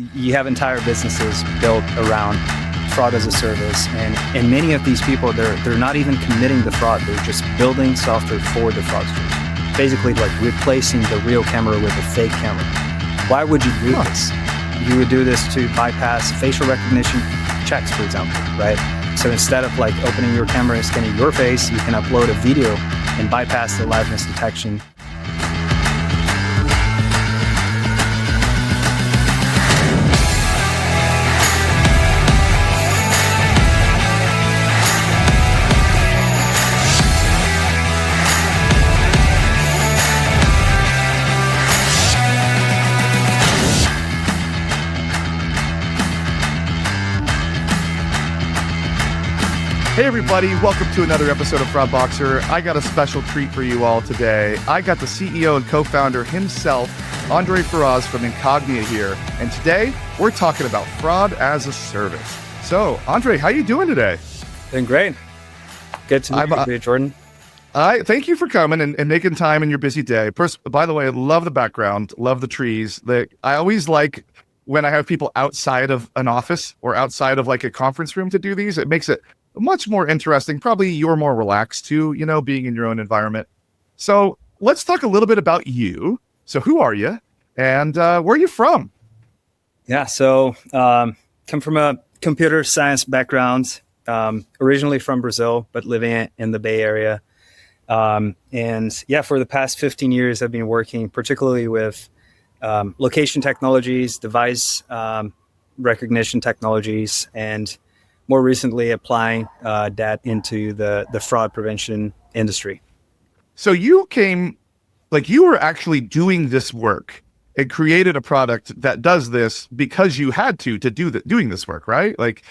You have entire businesses built around fraud as a service, and many of these people, they're not even committing the fraud. They're just building software for the fraudsters, basically like replacing the real camera with a fake camera. Why would you do this? You would do this to bypass facial recognition checks, for example, right? So instead of like opening your camera and scanning your face, you can upload a video and bypass the liveness detection. Hey everybody, welcome to another episode of Fraud Boxer. I got a special treat for you all today. I got the CEO and co-founder himself, Andre Ferraz from Incognia here. And today, we're talking about fraud as a service. So, Andre, how you doing today? Doing great. Good to meet you, Jordan. Thank you for coming and making time in your busy day. First, by the way, I love the background, love the trees. I always like when I have people outside of an office or outside of like a conference room to do these. It makes it much more interesting. Probably you're more relaxed too, being in your own environment. So let's talk a little bit about you. So who are you and where are you from? Yeah, so come from a computer science background, originally from Brazil, but living in the Bay Area. And yeah, for the past 15 years, I've been working particularly with location technologies, device recognition technologies, and more recently applying that into the fraud prevention industry. So you you were actually doing this work and created a product that does this because you had to doing this work, right? Like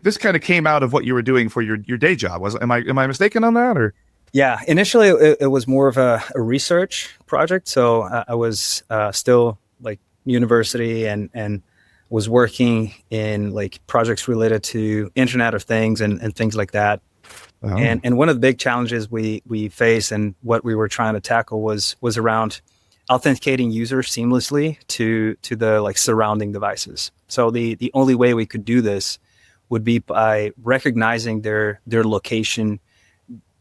this kind of came out of what you were doing for your day job. Am I mistaken on that, or? Yeah, initially it was more of a research project. So I was still like university and was working in like projects related to Internet of Things and things like that. Oh. And one of the big challenges we face and what we were trying to tackle was around authenticating users seamlessly to the like surrounding devices. So the only way we could do this would be by recognizing their location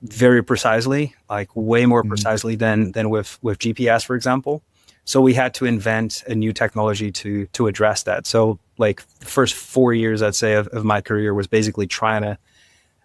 very precisely, like way more precisely than with GPS, for example. So we had to invent a new technology to address that. So like the first 4 years, I'd say, of my career was basically trying to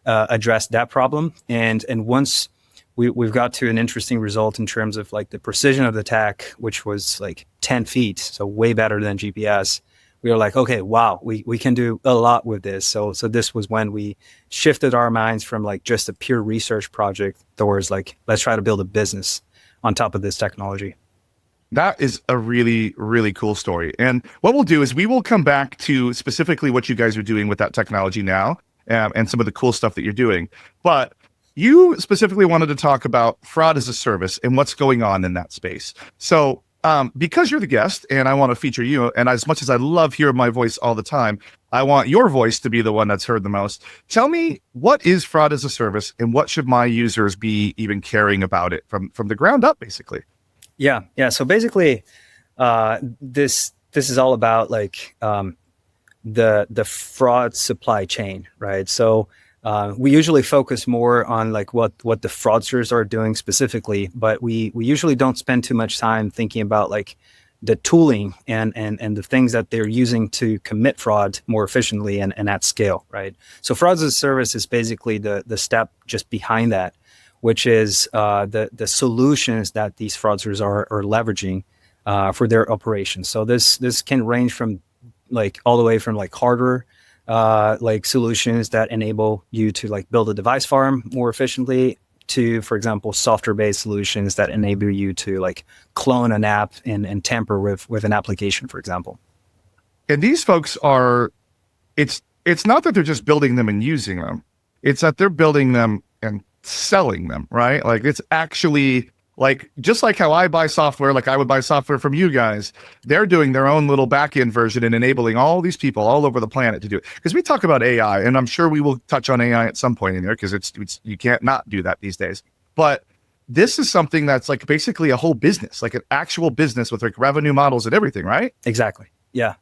address that problem. And once we've got to an interesting result in terms of like the precision of the tech, which was like 10 feet, so way better than GPS, we were like, okay, wow, we can do a lot with this. So this was when we shifted our minds from like just a pure research project towards like, let's try to build a business on top of this technology. That is a really, really cool story. And what we'll do is we will come back to specifically what you guys are doing with that technology now and some of the cool stuff that you're doing. But you specifically wanted to talk about fraud as a service and what's going on in that space. So because you're the guest and I want to feature you, and as much as I love hearing my voice all the time, I want your voice to be the one that's heard the most. Tell me, what is fraud as a service and what should my users be even caring about it from the ground up, basically? Yeah. So basically, this is all about like the fraud supply chain, right? So we usually focus more on like what the fraudsters are doing specifically, but we usually don't spend too much time thinking about like the tooling and the things that they're using to commit fraud more efficiently and at scale, right? So fraud as a service is basically the step just behind that, which is the solutions that these fraudsters are leveraging for their operations. So this can range from like all the way from like hardware like solutions that enable you to like build a device farm more efficiently to, for example, software-based solutions that enable you to like clone an app and tamper with an application, for example. And these folks are, it's not that they're just building them and using them. It's that they're building them and selling them, right? Like it's actually like, just like how I buy software, like I would buy software from you guys, they're doing their own little back-end version and enabling all these people all over the planet to do it. Because we talk about AI, and I'm sure we will touch on AI at some point in there, because it's you can't not do that these days. But this is something that's like basically a whole business, like an actual business with like revenue models and everything, right? Exactly. Yeah.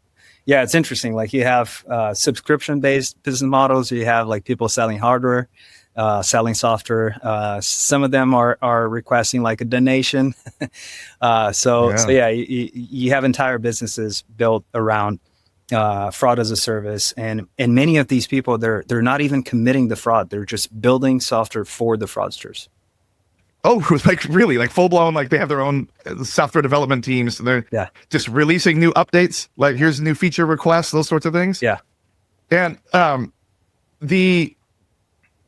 Yeah, it's interesting. Like you have subscription-based business models. You have like people selling hardware, selling software. Some of them are requesting like a donation. So Yeah. yeah, you have entire businesses built around fraud as a service, and many of these people they're not even committing the fraud. They're just building software for the fraudsters. Oh, like really, like full blown, like they have their own software development teams. And they're Yeah, just releasing new updates. Like here's a new feature requests, those sorts of things. yeah. And the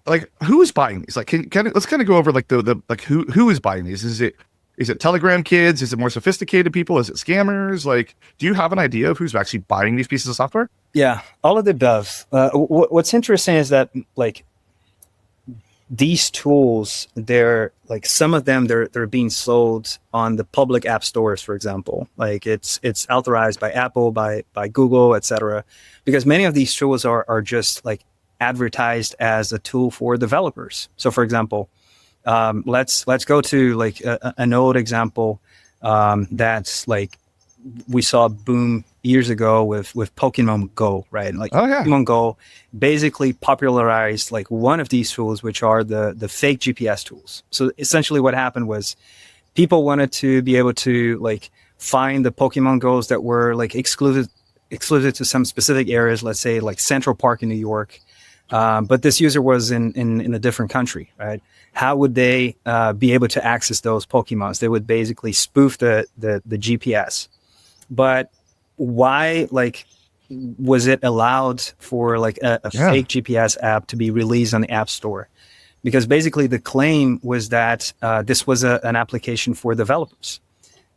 like who is buying these? Like, let's kind of go over like the like who is buying these? Is it Telegram kids? Is it more sophisticated people? Is it scammers? Like, do you have an idea of who's actually buying these pieces of software? Yeah, all of the above. What's interesting is that like these tools, they're like some of them they're being sold on the public app stores, for example. Like it's authorized by Apple, by Google, etc. Because many of these tools are just like advertised as a tool for developers. So, for example, let's go to like an old example that's like we saw boom years ago with Pokemon Go, right? Like Oh yeah. Pokemon Go basically popularized like one of these tools, which are the fake GPS tools. So essentially what happened was people wanted to be able to like find the Pokemon Go's that were like exclusive to some specific areas, let's say like Central Park in New York. But this user was in a different country, right? How would they be able to access those Pokemons? They would basically spoof the GPS. But why, like, was it allowed for like a fake GPS app to be released on the App Store? Because basically the claim was that this was an application for developers.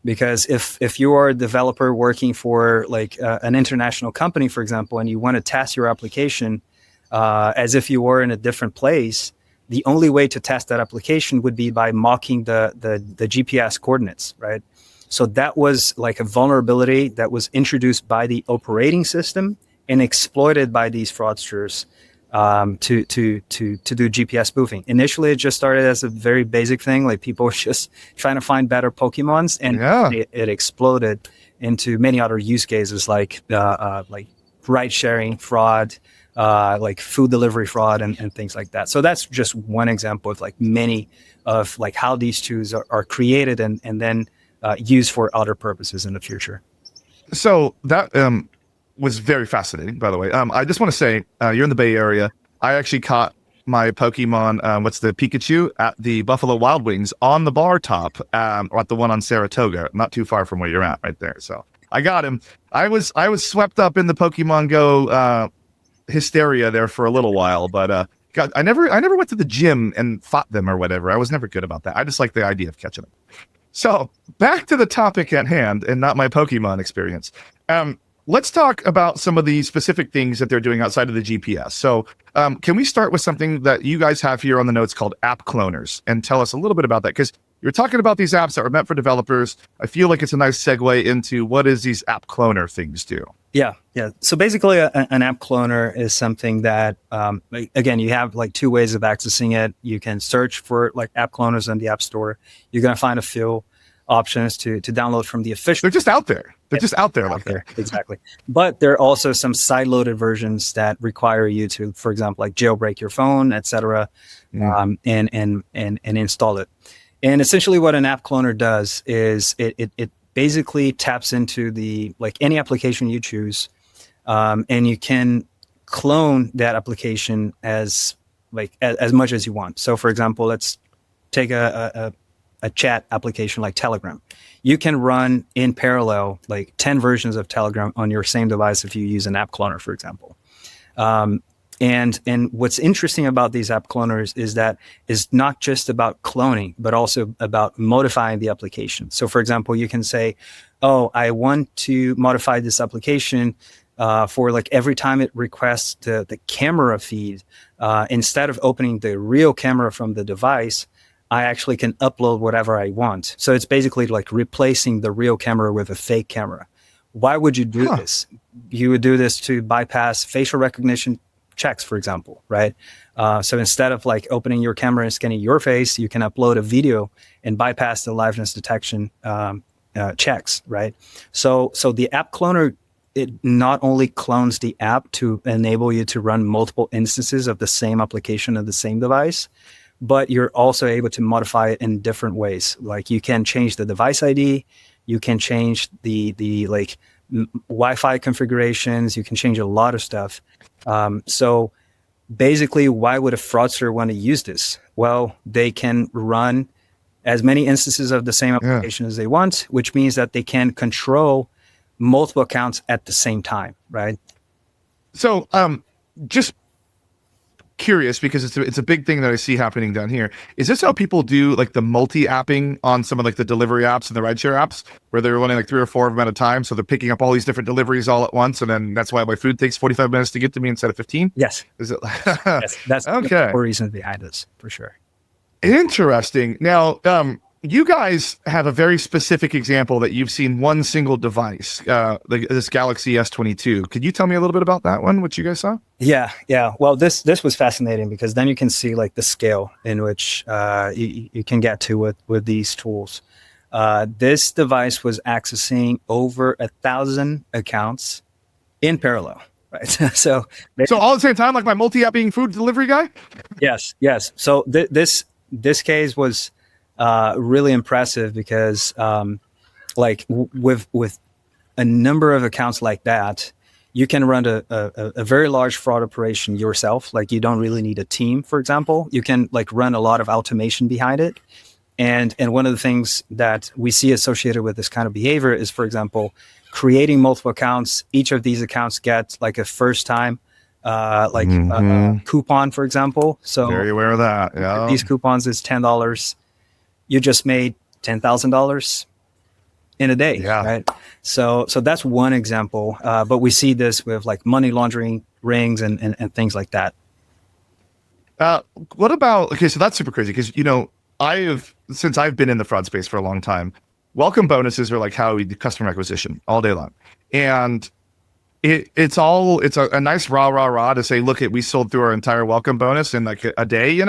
Because if you are a developer working for like an international company, for example, and you want to test your application as if you were in a different place, the only way to test that application would be by mocking the GPS coordinates, right? So that was like a vulnerability that was introduced by the operating system and exploited by these fraudsters to do GPS spoofing. Initially, it just started as a very basic thing, like people were just trying to find better Pokemons, and it exploded into many other use cases like ride sharing fraud, like food delivery fraud, and things like that. So that's just one example of like many of like how these tools are created and then used for other purposes in the future. So that was very fascinating, by the way. I just want to say, you're in the Bay Area. I actually caught my Pokemon, what's the Pikachu, at the Buffalo Wild Wings on the bar top, or at the one on Saratoga, not too far from where you're at, right there. So I got him. I was swept up in the Pokemon Go hysteria there for a little while, but God, I never went to the gym and fought them or whatever. I was never good about that. I just like the idea of catching them. So back to the topic at hand and not my Pokemon experience. Let's talk about some of the specific things that they're doing outside of the GPS. So can we start with something that you guys have here on the notes called app cloners, and tell us a little bit about that? Because you're talking about these apps that are meant for developers. I feel like it's a nice segue into what does these app cloner things do? Yeah. So basically, an app cloner is something that, again, you have like two ways of accessing it. You can search for like app cloners on the App Store. You're going to find a few options to download from the official. They're just out there. They're just out there like that. Exactly. But there are also some side-loaded versions that require you to, for example, like jailbreak your phone, etc., and install it. And essentially, what an app cloner does is it basically taps into the like any application you choose, and you can clone that application as much as you want. So, for example, let's take a chat application like Telegram. You can run in parallel like 10 versions of Telegram on your same device if you use an app cloner, for example. And what's interesting about these app cloners is that it's not just about cloning, but also about modifying the application. So, for example, you can say, "Oh, I want to modify this application for like every time it requests the camera feed. Instead of opening the real camera from the device, I actually can upload whatever I want." So it's basically like replacing the real camera with a fake camera. Why would you do this? You would do this to bypass facial recognition checks, for example, right? So instead of like opening your camera and scanning your face, you can upload a video and bypass the liveness detection checks, right? So the app cloner it not only clones the app to enable you to run multiple instances of the same application of the same device, but you're also able to modify it in different ways. Like you can change the device ID, you can change the like Wi-Fi configurations, you can change a lot of stuff. So basically, why would a fraudster want to use this? Well, they can run as many instances of the same application as they want, which means that they can control multiple accounts at the same time, right? So, just curious because it's a big thing that I see happening down here. Is this how people do like the multi-apping on some of like the delivery apps and the rideshare apps, where they're running like 3 or 4 of them at a time? So they're picking up all these different deliveries all at once, and then that's why my food takes 45 minutes to get to me instead of 15. Yes. Is it? Yes, that's Okay. the reason behind this for sure. Interesting. Now, you guys have a very specific example that you've seen one single device, this Galaxy S22. Could you tell me a little bit about that one, what you guys saw? Yeah. Well, this was fascinating because then you can see like the scale in which you can get to with these tools. This device was accessing over 1,000 accounts in parallel, right? So all at the same time, like my multi-apping food delivery guy? Yes. So this case was really impressive because with a number of accounts like that, you can run a very large fraud operation yourself. Like you don't really need a team, for example. You can like run a lot of automation behind it. And one of the things that we see associated with this kind of behavior is, for example, creating multiple accounts. Each of these accounts gets like a first time coupon, for example. So very aware of that. Yeah. These coupons is $10. You just made $10,000 in a day, right? So that's one example. But we see this with like money laundering rings and things like that. What about, okay, so that's super crazy because, since I've been in the fraud space for a long time, welcome bonuses are like how we do customer acquisition all day long. And it's a nice rah to say, look, we sold through our entire welcome bonus in like a day,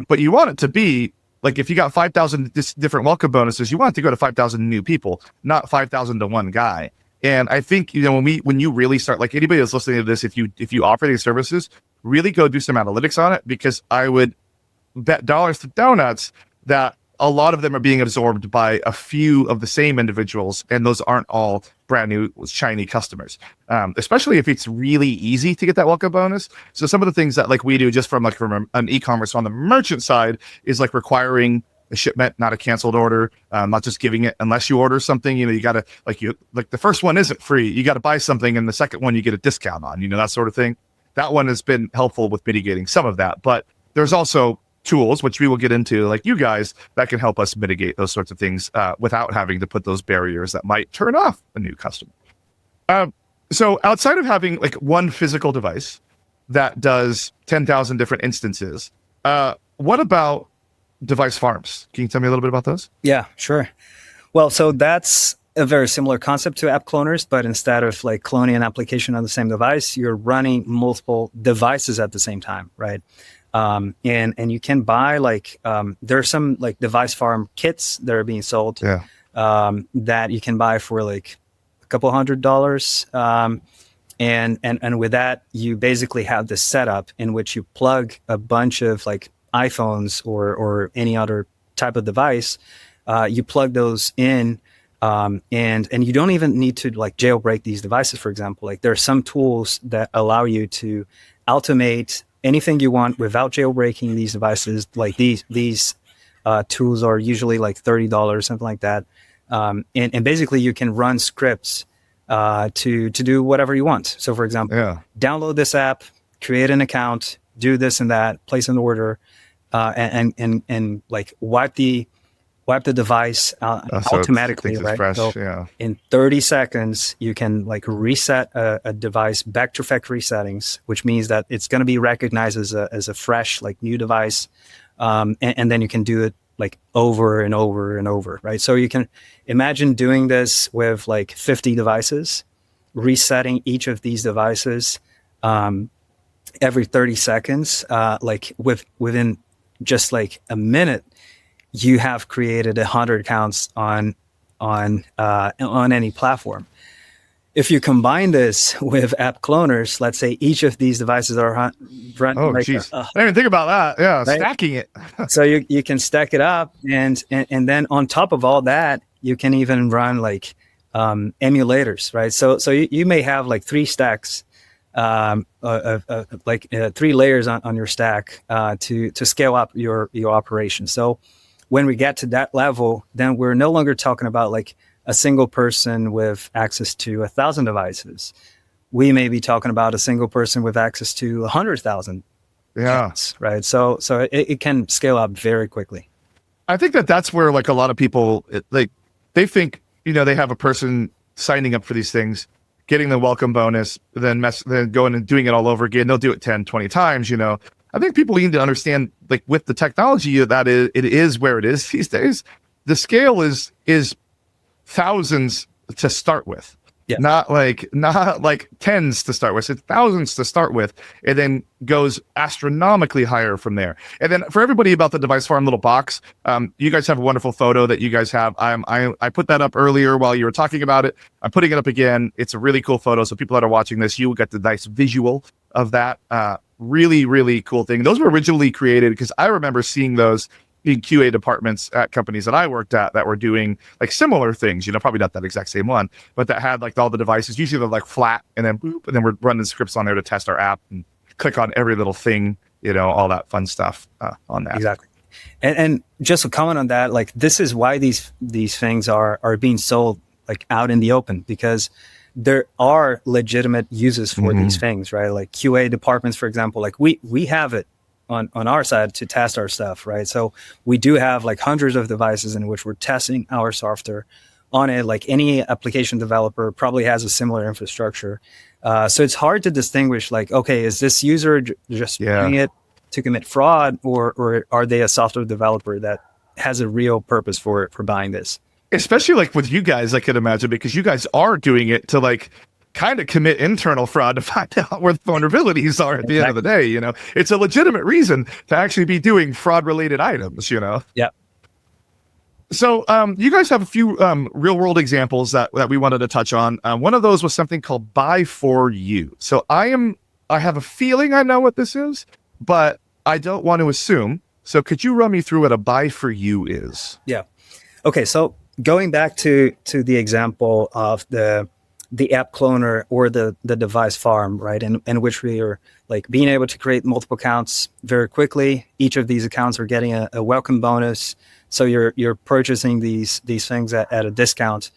but you want it to be like, if you got 5,000 different welcome bonuses, you want it to go to 5,000 new people, not 5,000 to one guy. And I think, when you really start, like anybody that's listening to this, if you offer these services, really go do some analytics on it, because I would bet dollars to donuts that a lot of them are being absorbed by a few of the same individuals, and those aren't all brand new shiny customers. Especially if it's really easy to get that welcome bonus. So some of the things that like we do just from an e-commerce on the merchant side is like requiring a shipment, not a canceled order, not just giving it unless you order something. You got to like the first one isn't free. You got to buy something, and the second one you get a discount on. That sort of thing. That one has been helpful with mitigating some of that, but there's also tools, which we will get into, like you guys, that can help us mitigate those sorts of things without having to put those barriers that might turn off a new customer. So outside of having like one physical device that does 10,000 different instances, what about device farms? Can you tell me a little bit about those? Yeah, sure. Well, so that's a very similar concept to app cloners, but instead of like cloning an application on the same device, you're running multiple devices at the same time, right? And you can buy like there are some like device farm kits that are being sold that you can buy for like a couple $100. And with that, you basically have this setup in which you plug a bunch of like iPhones or any other type of device. You plug those in, and you don't even need to like jailbreak these devices. For example, like there are some tools that allow you to automate anything you want without jailbreaking these devices. Like these tools are usually like $30, something like that. And basically you can run scripts to do whatever you want. So for example, download this app, create an account, do this and that, place an order, and like wipe the device automatically, right? Fresh, so in 30 seconds, you can like reset a device back to factory settings, which means that it's going to be recognized as a fresh, like new device. And then you can do it like over and over and over, right? So you can imagine doing this with like 50 devices, resetting each of these devices every 30 seconds, like within just like a minute, you have created 100 accounts on any platform. if you combine this with app cloners, let's say each of these devices are running Oh, like geez. I didn't even think about that. Yeah, right? stacking it. So you can stack it up, and then on top of all that, you can even run like emulators, right? So you may have like three stacks, three layers on your stack to scale up your operation. So when we get to that level, then we're no longer talking about like a single person with access to 1,000 devices. We may be talking about a single person with access to 100,000. Yeah. Accounts, right. So it can scale up very quickly. I think that's where like a lot of people, they think, they have a person signing up for these things, getting the welcome bonus, then going and doing it all over again. They'll do it 10, 20 times, I think people need to understand, like, with the technology it is where it is these days. The scale is thousands to start with. Yeah. Not like tens to start with. It's thousands to start with, and then goes astronomically higher from there. And then for everybody about the Device Farm little box, you guys have a wonderful photo that you guys have. I put that up earlier while you were talking about it. I'm putting it up again. It's a really cool photo. So people that are watching this, you will get the nice visual of that. Really, really cool thing. Those were originally created because I remember seeing those in QA departments at companies that I worked at that were doing like similar things, probably not that exact same one, but that had like all the devices. Usually they're like flat and then boop, and then we're running scripts on there to test our app and click on every little thing, all that fun stuff on that. Exactly. And just a comment on that, like this is why these things are being sold like out in the open, because there are legitimate uses for these things, right? Like QA departments, for example, like we have it on our side to test our stuff, right? So we do have like hundreds of devices in which we're testing our software on it. Like any application developer probably has a similar infrastructure. So it's hard to distinguish like, okay, is this user just doing it to commit fraud, or are they a software developer that has a real purpose for buying this? Especially like with you guys, I could imagine, because you guys are doing it to like kind of commit internal fraud to find out where the vulnerabilities are at the end of the day. It's a legitimate reason to actually be doing fraud related items, Yeah. So you guys have a few real world examples that we wanted to touch on. One of those was something called Buy For You. So I have a feeling I know what this is, but I don't want to assume. So could you run me through what a Buy For You is? Yeah. Okay. So going back to the example of the app cloner or the device farm, right? In which we are like being able to create multiple accounts very quickly. Each of these accounts are getting a welcome bonus. So you're purchasing these things at a discount.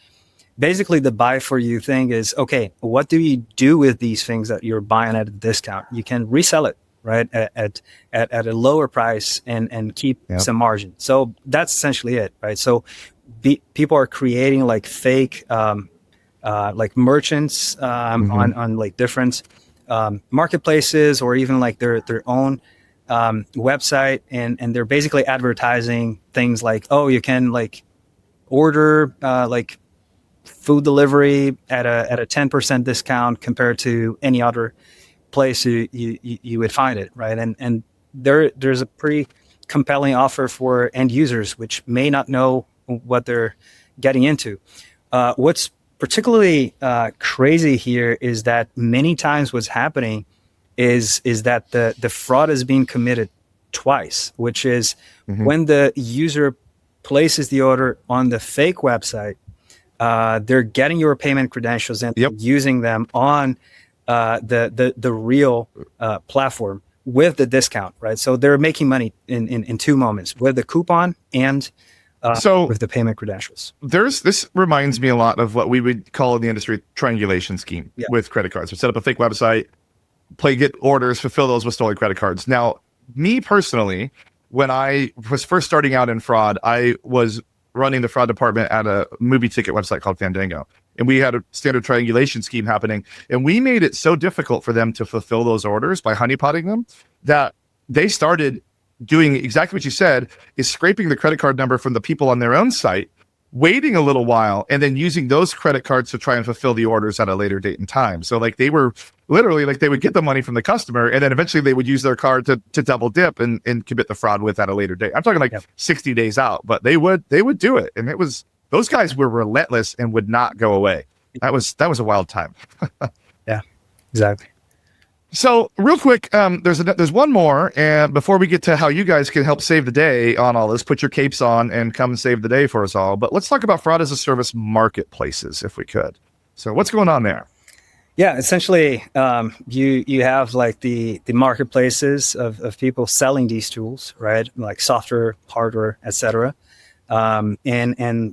Basically, the Buy For You thing is, okay, what do you do with these things that you're buying at a discount? You can resell it, right? At a lower price and keep some margin. So that's essentially it, right? So people are creating like fake like merchants on like different marketplaces, or even like their own website, and they're basically advertising things like, oh, you can like order like food delivery at a 10% discount compared to any other place you would find it, right? And there's a pretty compelling offer for end users, which may not know what they're getting into. What's particularly crazy here is that many times what's happening is that the fraud is being committed twice, which is when the user places the order on the fake website, they're getting your payment credentials and using them on the real platform with the discount, right? So they're making money in two moments, with the coupon and with the payment credentials. This reminds me a lot of what we would call in the industry triangulation scheme with credit cards. We set up a fake website, get orders, fulfill those with stolen credit cards. Now, me personally, when I was first starting out in fraud, I was running the fraud department at a movie ticket website called Fandango. And we had a standard triangulation scheme happening. And we made it so difficult for them to fulfill those orders by honeypotting them that they started doing exactly what you said, is scraping the credit card number from the people on their own site, waiting a little while, and then using those credit cards to try and fulfill the orders at a later date and time. So like they were literally like, they would get the money from the customer, and then eventually they would use their card to double dip and commit the fraud with at a later date. I'm talking like 60 days out, but they would do it. And those guys were relentless and would not go away. That was a wild time. Yeah, exactly. So real quick, there's one more, and before we get to how you guys can help save the day on all this, put your capes on and come save the day for us all. But let's talk about fraud as a service marketplaces, if we could. So what's going on there? Yeah, essentially, you have like the marketplaces of people selling these tools, right? Like software, hardware, etc. And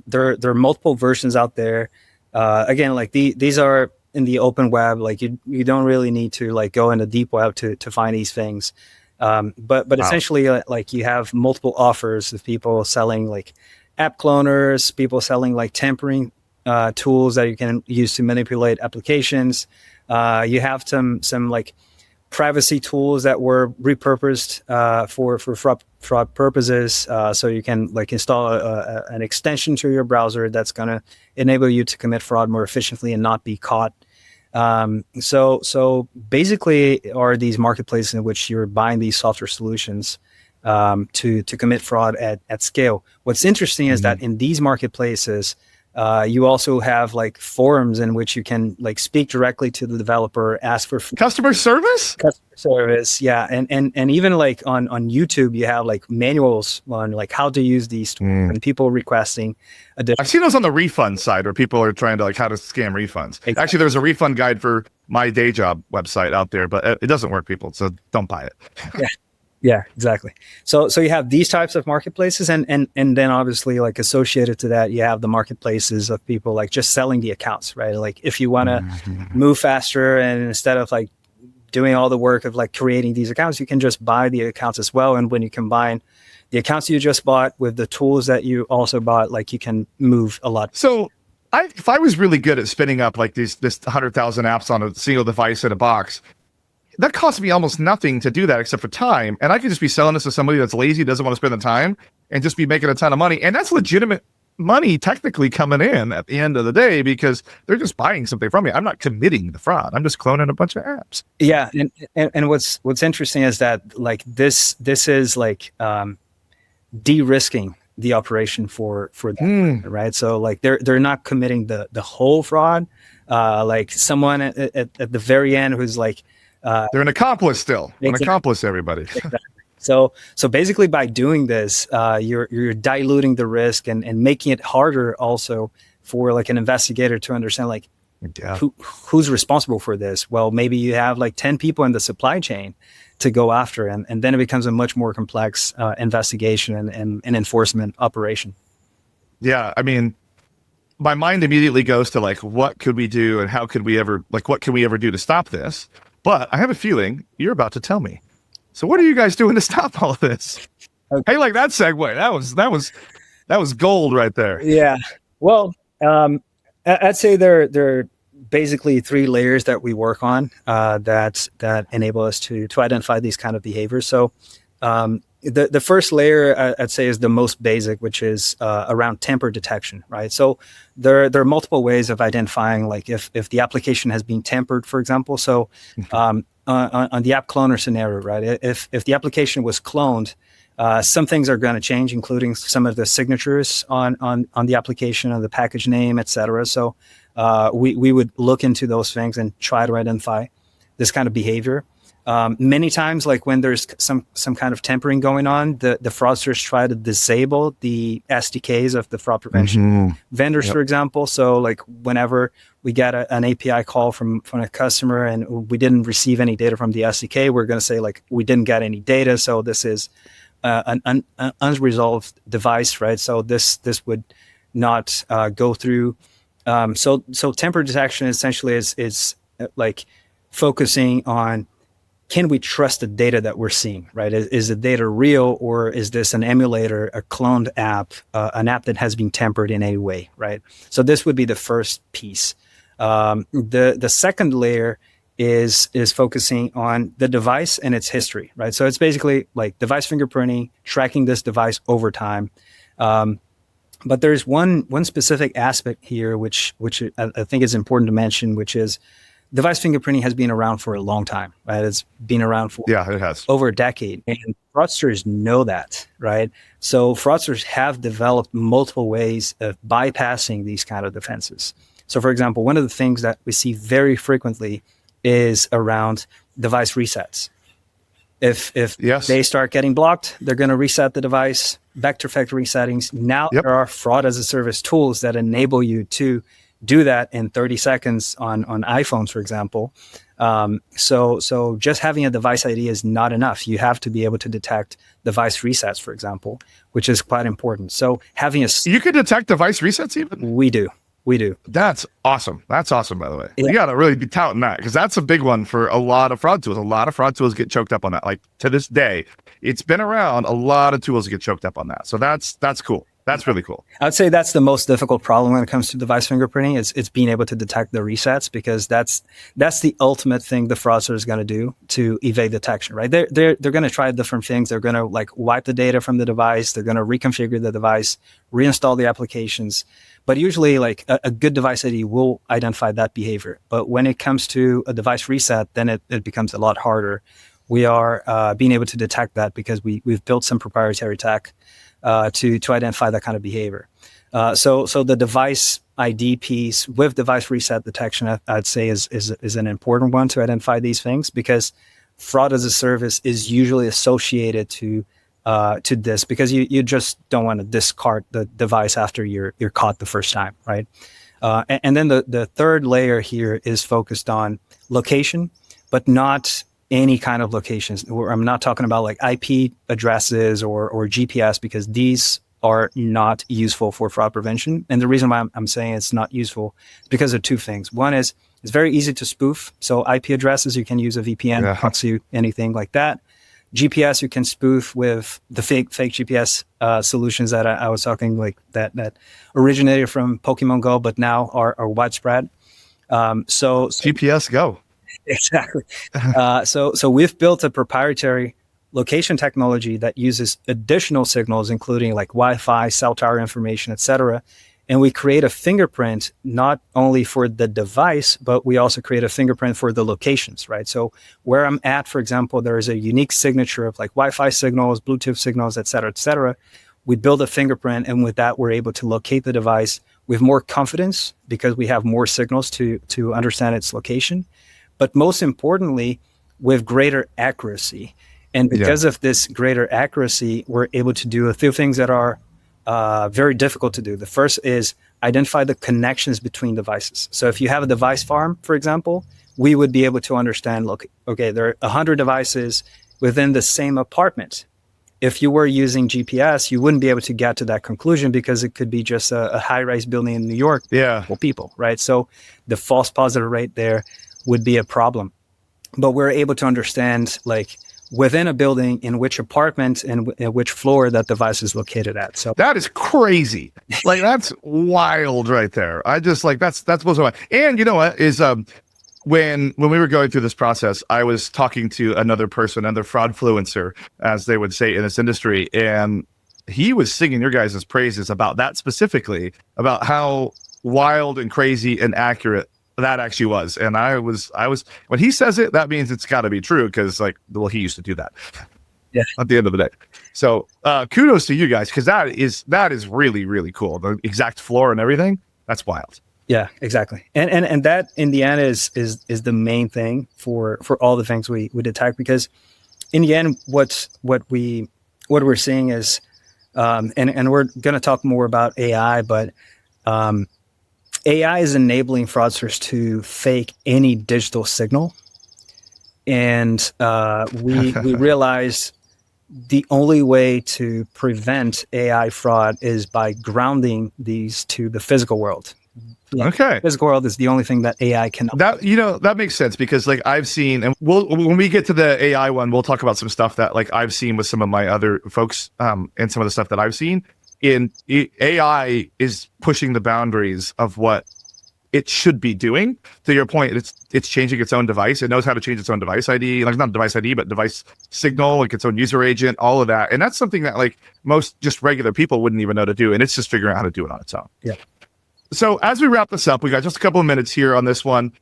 there are multiple versions out there. Again, like these are in the open web. Like you don't really need to like go in the deep web to find these things. But Wow. essentially, like you have multiple offers of people selling like app cloners, people selling like tampering tools that you can use to manipulate applications. You have some like privacy tools that were repurposed for fraud purposes. So you can like install an extension to your browser that's going to enable you to commit fraud more efficiently and not be caught. So basically, are these marketplaces in which you're buying these software solutions to commit fraud at scale. What's interesting is that in these marketplaces, you also have like forums in which you can like speak directly to the developer, ask for Customer service? customer service. Yeah. And even like on YouTube, you have like manuals on like how to use these tools and people requesting additional. I've seen those on the refund side where people are trying to like how to scam refunds. Exactly. Actually, there's a refund guide for my day job website out there, but it doesn't work, people. So don't buy it. Yeah. Yeah, exactly. So you have these types of marketplaces, and then obviously like associated to that, you have the marketplaces of people like just selling the accounts, right? Like if you want to move faster, and instead of like doing all the work of like creating these accounts, you can just buy the accounts as well. And when you combine the accounts you just bought with the tools that you also bought, like you can move a lot. So if I was really good at spinning up like this 100,000 apps on a single device in a box, that costs me almost nothing to do that except for time. And I could just be selling this to somebody that's lazy, doesn't want to spend the time, and just be making a ton of money. And that's legitimate money technically coming in at the end of the day because they're just buying something from me. I'm not committing the fraud. I'm just cloning a bunch of apps. Yeah. And what's interesting is that like this is like de-risking the operation for them, right? So like they're not committing the whole fraud. Like someone at the very end who's like, they're an accomplice still. Exactly. An accomplice, everybody. Exactly. So basically, by doing this, you're diluting the risk and making it harder also for like an investigator to understand like who's responsible for this. Well, maybe you have like 10 people in the supply chain to go after, and then it becomes a much more complex investigation and enforcement operation. Yeah, I mean, my mind immediately goes to like, what could we do, and how could we ever what can we ever do to stop this? But I have a feeling you're about to tell me. So what are you guys doing to stop all of this? Okay. Hey, like that segue. That was gold right there. Yeah. Well, I'd say there are basically 3 layers that we work on that enable us to identify these kind of behaviors. So the first layer I'd say is the most basic, which is around tamper detection, right? So there are multiple ways of identifying like if the application has been tampered, for example. So on the app cloner scenario, right? If the application was cloned, some things are going to change, including some of the signatures on the application, on the package name, etc. So we would look into those things and try to identify this kind of behavior. Many times, like when there's some kind of tampering going on, the fraudsters try to disable the SDKs of the fraud prevention vendors, for example. So like whenever we get an API call from a customer and we didn't receive any data from the SDK, we're going to say like we didn't get any data. So this is an unresolved device, right? So this would not go through. So tamper detection essentially is like focusing on, can we trust the data that we're seeing, right? Is the data real, or is this an emulator, a cloned app, an app that has been tampered in any way, right? So this would be the first piece. The second layer is focusing on the device and its history, right? So it's basically like device fingerprinting, tracking this device over time. But there's one specific aspect here, which I think is important to mention, which is device fingerprinting has been around for a long time, right? It's been around for it has over a decade, and fraudsters know that, right? So fraudsters have developed multiple ways of bypassing these kind of defenses. So for example, one of the things that we see very frequently is around device resets. If Yes. they start getting blocked, they're going to reset the device, vector factory settings. Now Yep. there are fraud as a service tools that enable you to do that in 30 seconds on iPhones, for example. So just having a device ID is not enough. You have to be able to detect device resets, for example, which is quite important. So having You could detect device resets even? we do. That's awesome. That's awesome, by the way. Yeah. You got to really be touting that, because that's a big one for a lot of fraud tools. A lot of fraud tools get choked up on that. Like, to this day, it's been around. A lot of tools get choked up on that. So that's cool. That's really cool. I would say that's the most difficult problem when it comes to device fingerprinting. It's being able to detect the resets, because that's the ultimate thing the fraudster is going to do to evade detection, right? They're going to try different things. They're going to like wipe the data from the device. They're going to reconfigure the device, reinstall the applications. But usually, like a good device ID will identify that behavior. But when it comes to a device reset, then it becomes a lot harder. We are being able to detect that because we've built some proprietary tech to identify that kind of behavior. So the device ID piece with device reset detection, I'd say is an important one to identify these things, because fraud as a service is usually associated to this, because you just don't want to discard the device after you're caught the first time, right? And then the third layer here is focused on location, but not any kind of locations. I'm not talking about like IP addresses or GPS, because these are not useful for fraud prevention. And the reason why I'm saying it's not useful is because of two things. One is it's very easy to spoof. So IP addresses, you can use a VPN, proxy, anything like that. GPS, you can spoof with the fake GPS solutions that I was talking, like that originated from Pokemon Go, but now are widespread. So GPS Go. Exactly. So we've built a proprietary location technology that uses additional signals, including like Wi-Fi, cell tower information, etc. And we create a fingerprint not only for the device, but we also create a fingerprint for the locations, right? So where I'm at, for example, there is a unique signature of like Wi-Fi signals, Bluetooth signals, et cetera, et cetera. We build a fingerprint, and with that, we're able to locate the device with more confidence because we have more signals to understand its location. But most importantly, with greater accuracy. And because of this greater accuracy, we're able to do a few things that are very difficult to do. The first is identify the connections between devices. So if you have a device farm, for example, we would be able to understand, look, okay, there are 100 devices within the same apartment. If you were using GPS, you wouldn't be able to get to that conclusion because it could be just a high-rise building in New York for people, right? So the false positive rate there would be a problem. But we're able to understand, like, within a building, in which apartment and in which floor that device is located at. So that is crazy. Like, that's wild right there. I just like that's blows my mind. And you know what is when we were going through this process, I was talking to another person, another fraudfluencer, as they would say in this industry, and he was singing your guys' praises about that specifically, about how wild and crazy and accurate that actually was. And I was when he says it, that means it's got to be true, because like, well, he used to do that at the end of the day. So kudos to you guys, because that is really, really cool. The exact floor and everything, that's wild. Yeah, exactly. And that in the end is the main thing for all the things we detect, because in the end, what we're seeing is and we're going to talk more about AI, but AI is enabling fraudsters to fake any digital signal. And we realize the only way to prevent AI fraud is by grounding these to the physical world. Like, the physical world is the only thing that AI can. That makes sense, because like I've seen, and when we get to the AI one, we'll talk about some stuff that like I've seen with some of my other folks, and some of the stuff that I've seen. AI is pushing the boundaries of what it should be doing. To your point, it's changing its own device. It knows how to change its own device ID, like not device ID, but device signal, like its own user agent, all of that. And that's something that like most just regular people wouldn't even know to do. And it's just figuring out how to do it on its own. Yeah. So as we wrap this up, we got just a couple of minutes here on this one.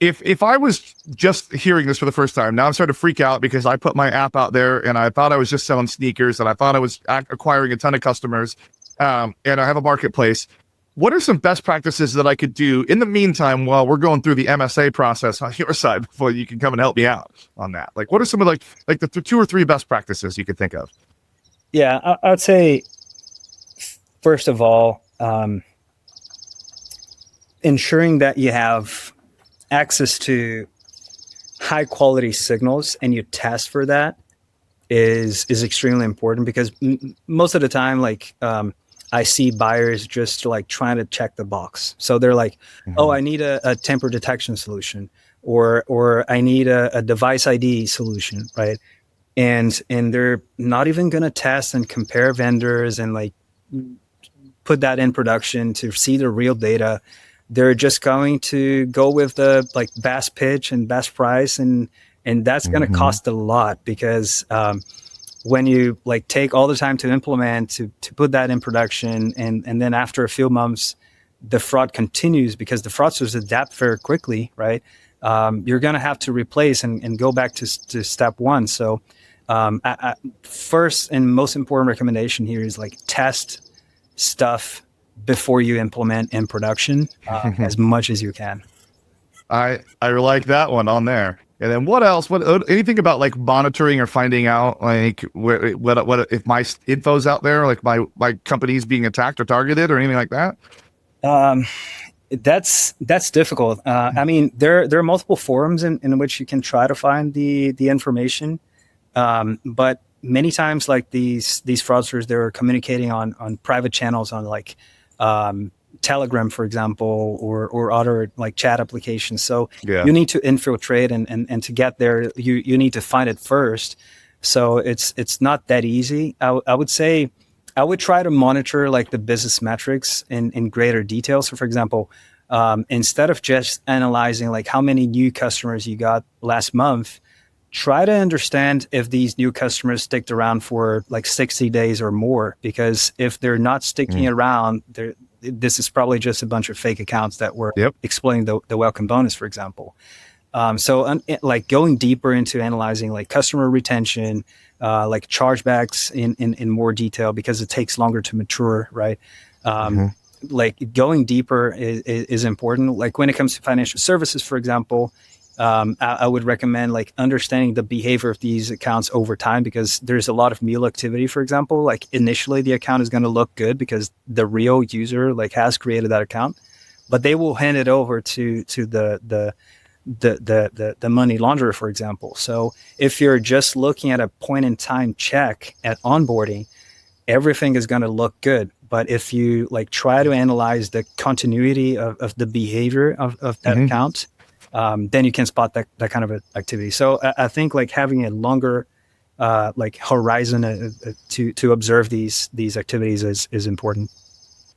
If I was just hearing this for the first time, now I'm starting to freak out because I put my app out there and I thought I was just selling sneakers and I thought I was acquiring a ton of customers, and I have a marketplace. what are some best practices that I could do in the meantime while we're going through the MSA process on your side before you can come and help me out on that? Like, what are some of like the 2 or 3 best practices you could think of? Yeah, I'd say first of all, ensuring that you have access to high quality signals and you test for that is extremely important, because most of the time, like, I see buyers just like trying to check the box. So they're like, oh, I need a temper detection solution, or I need a device ID solution, right? And they're not even going to test and compare vendors and like put that in production to see the real data. They're just going to go with the like best pitch and best price, and that's going to cost a lot, because when you like take all the time to implement, to put that in production, and then after a few months the fraud continues because the fraudsters adapt very quickly, right? You're going to have to replace and go back to step one. So first and most important recommendation here is like test stuff before you implement in production as much as you can. I like that one on there. And then what else? What anything about like monitoring or finding out like what if my info's out there, like my company's being attacked or targeted or anything like that? That's difficult. I mean, there are multiple forums in which you can try to find the information, but many times, like these fraudsters, they're communicating on private channels on like Telegram, for example, or other like chat applications. So you need to infiltrate, and to get there, you need to find it first. So it's not that easy. I would say I would try to monitor like the business metrics in greater detail. So for example, instead of just analyzing like how many new customers you got last month, try to understand if these new customers sticked around for like 60 days or more, because if they're not sticking around, this is probably just a bunch of fake accounts that were exploiting the welcome bonus, for example. Like going deeper into analyzing like customer retention, like chargebacks in more detail, because it takes longer to mature, right? Like going deeper is important. Like when it comes to financial services, for example, I would recommend like understanding the behavior of these accounts over time, because there's a lot of mule activity. For example, like initially the account is going to look good because the real user like has created that account, but they will hand it over to the money launderer, for example. So if you're just looking at a point in time check at onboarding, everything is going to look good. But if you like try to analyze the continuity of the behavior of that account, then you can spot that kind of activity. So I think like having a longer like horizon to observe these activities is important.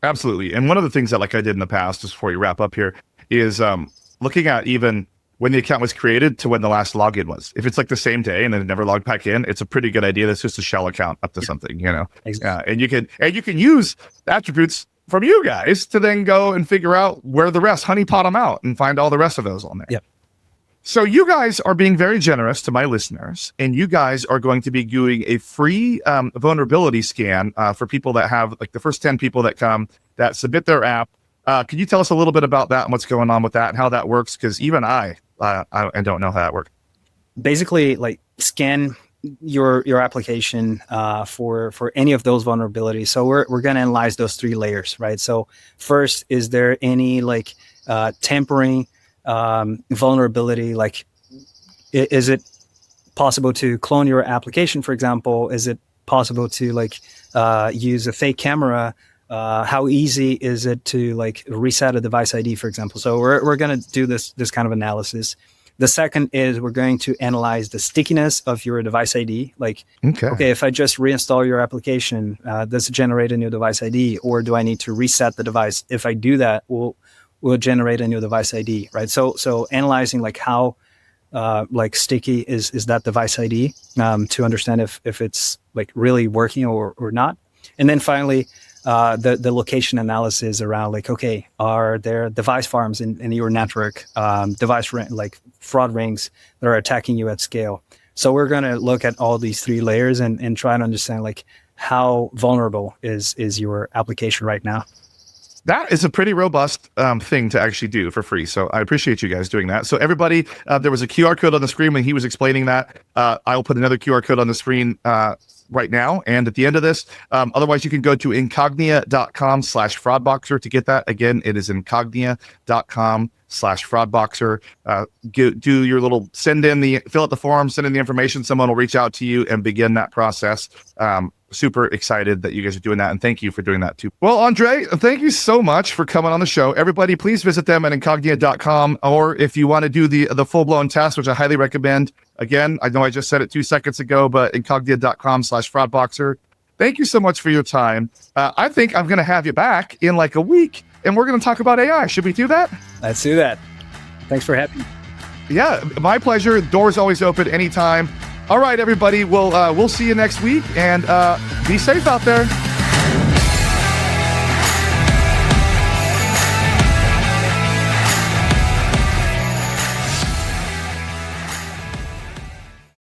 Absolutely. And one of the things that like I did in the past, just before you wrap up here, is looking at even when the account was created to when the last login was. If it's like the same day and then it never logged back in, it's a pretty good idea. That's just a shell account up to something, you know. Exactly. And you can use attributes from you guys to then go and figure out where the rest, honeypot them out and find all the rest of those on there. Yep. So you guys are being very generous to my listeners, and you guys are going to be doing a free vulnerability scan for people that have like the first 10 people that come that submit their app. Can you tell us a little bit about that and what's going on with that and how that works? Because even I don't know how that works. Basically, like scan your application for any of those vulnerabilities. So we're going to analyze those 3 layers, right? So first, is there any like tampering vulnerability? Like, is it possible to clone your application, for example? Is it possible to like use a fake camera? How easy is it to like reset a device ID, for example? So we're going to do this kind of analysis. The second is we're going to analyze the stickiness of your device ID. Like, okay, if I just reinstall your application, does it generate a new device ID, or do I need to reset the device? If I do that, we'll generate a new device ID, right? So analyzing like how like sticky is that device ID to understand if it's like really working or not. And then finally, the location analysis around like, okay, are there device farms in your network, like fraud rings that are attacking you at scale? So we're going to look at all these 3 layers and try to understand like how vulnerable is your application right now. That is a pretty robust thing to actually do for free. So I appreciate you guys doing that. So everybody, there was a QR code on the screen when he was explaining that. I'll put another QR code on the screen right now and at the end of this. Otherwise, you can go to incognia.com/fraudboxer to get that. Again, it is incognia.com/fraudboxer. Do your little fill out the form, send in the information. Someone will reach out to you and begin that process. Super excited that you guys are doing that, and thank you for doing that too. Well, Andre, thank you so much for coming on the show. Everybody, please visit them at incognia.com, or if you want to do the full-blown test, which I highly recommend. Again, I know I just said it 2 seconds ago, but incognia.com/fraudboxer. Thank you so much for your time. I think I'm going to have you back in like a week, and we're going to talk about AI. Should we do that? Let's do that. Thanks for having me. Yeah, my pleasure. Doors always open anytime. All right, everybody. We'll see you next week, and be safe out there.